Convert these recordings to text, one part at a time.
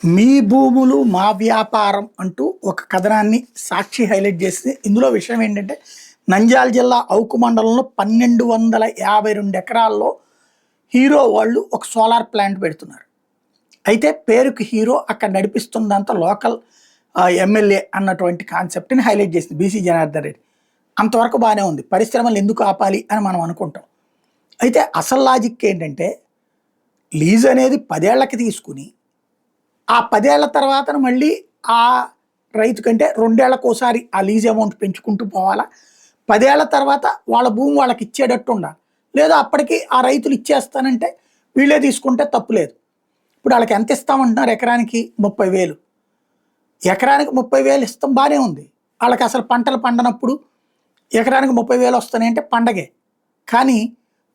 మీ భూములు మా వ్యాపారం అంటూ ఒక కథనాన్ని సాక్షి హైలైట్ చేసింది. ఇందులో విషయం ఏంటంటే నంద్యాల జిల్లా అవుకు మండలంలో 1252 ఎకరాల్లో హీరో వాళ్ళు ఒక సోలార్ ప్లాంట్ పెడుతున్నారు. అయితే పేరుకి హీరో అక్కడ నడిపిస్తుందంతా లోకల్ ఎమ్మెల్యే అన్నటువంటి కాన్సెప్ట్ని హైలైట్ చేసింది బీసీ జనార్దన్ రెడ్డి. అంతవరకు బాగానే ఉంది, పరిశ్రమలు ఎందుకు ఆపాలి అని మనం అనుకుంటాం. అయితే అసలు లాజిక్ ఏంటంటే లీజ్ అనేది 10 ఏళ్లకి తీసుకుని ఆ 10 ఏళ్ల తర్వాత మళ్ళీ ఆ రైతు కంటే 2 ఏళ్లకోసారి ఆ లీజ్ అమౌంట్ పెంచుకుంటూ పోవాలా. 10 ఏళ్ల తర్వాత వాళ్ళ భూమి వాళ్ళకి ఇచ్చేటట్టు ఉండాలి. లేదా అప్పటికి ఆ రైతులు ఇచ్చేస్తానంటే వీళ్ళే తీసుకుంటే తప్పు లేదు. ఇప్పుడు వాళ్ళకి ఎంత ఇస్తామంటున్నారు? ఎకరానికి 30,000. ఎకరానికి 30,000 ఇస్తాం, బాగానే ఉంది. వాళ్ళకి అసలు పంటలు పండనప్పుడు ఎకరానికి 30,000 వస్తాయంటే పండగే. కానీ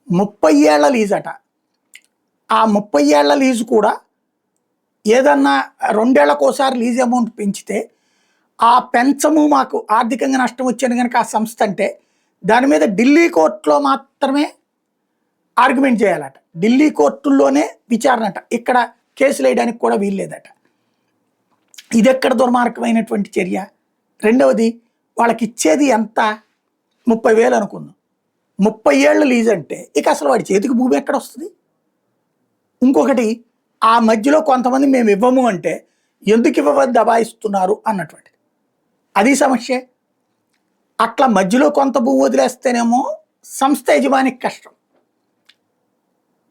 30 ఏళ్ల లీజ్ అట. ఆ 30 ఏళ్ల లీజు కూడా ఏదన్నా 2 ఏళ్లకోసారి లీజ్ అమౌంట్ పెంచితే ఆ పెంచము మాకు ఆర్థికంగా నష్టం వచ్చాను కనుక ఆ సంస్థ అంటే దాని మీద ఢిల్లీ కోర్టులో మాత్రమే ఆర్గ్యుమెంట్ చేయాలట. ఢిల్లీ కోర్టుల్లోనే విచారణ అట. ఇక్కడ కేసులు వేయడానికి కూడా వీల్లేదట. ఇది ఎక్కడ దుర్మార్గమైనటువంటి చర్య. రెండవది, వాళ్ళకి ఇచ్చేది ఎంత? 30,000 అనుకుందాం. 30 ఏళ్ళ లీజ్ అంటే ఇక అసలు వాడి చేతికి భూమి ఎక్కడ వస్తుంది? ఇంకొకటి, ఆ మధ్యలో కొంతమంది మేము ఇవ్వము అంటే ఎందుకు ఇవ్వవని దబాయిస్తున్నారు అన్నటువంటిది. అది సమస్య. అట్లా మధ్యలో కొంత భూమి వదిలేస్తేనేమో సంస్థ యజమానికి కష్టం,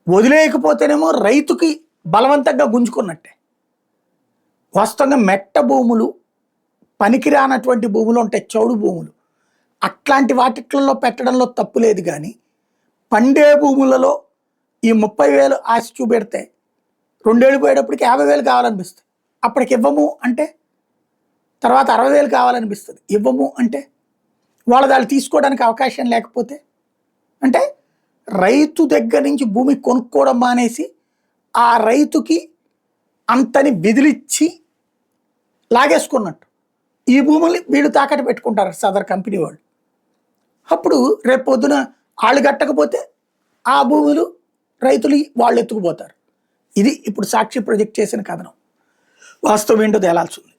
వదిలేయకపోతేనేమో రైతుకి బలవంతంగా గుంజుకున్నట్టే. వాస్తవంగా మెట్ట భూములు, పనికిరానటువంటి భూములు ఉంటాయి, చౌడు భూములు, అట్లాంటి వాటిల్లో పెట్టడంలో తప్పు లేదు. కానీ పండే భూములలో ఈ 30,000 ఆశ చూపెడితే 2 ఏళ్ళు పోయేటప్పటికి 50,000 కావాలనిపిస్తుంది. అప్పటికి ఇవ్వము అంటే తర్వాత 60,000 కావాలనిపిస్తుంది. ఇవ్వము అంటే వాళ్ళు తీసుకోవడానికి అవకాశం లేకపోతే అంటే రైతు దగ్గర నుంచి భూమి కొనుక్కోవడం మానేసి ఆ రైతుకి అంతని విదిలిచ్చి లాగేసుకున్నట్టు ఈ భూముల్ని వీళ్ళు తాకట్టు పెట్టుకుంటారు సదర్ కంపెనీ వాళ్ళు. అప్పుడు రేపు పొద్దున వాళ్ళు కట్టకపోతే ఆ భూములు రైతులు వాళ్ళు ఎత్తుకుపోతారు. ఇది ఇప్పుడు సాక్షి ప్రొజెక్ట్ చేసిన కథనం. వాస్తవం ఏంటో తేలాల్సి ఉంది.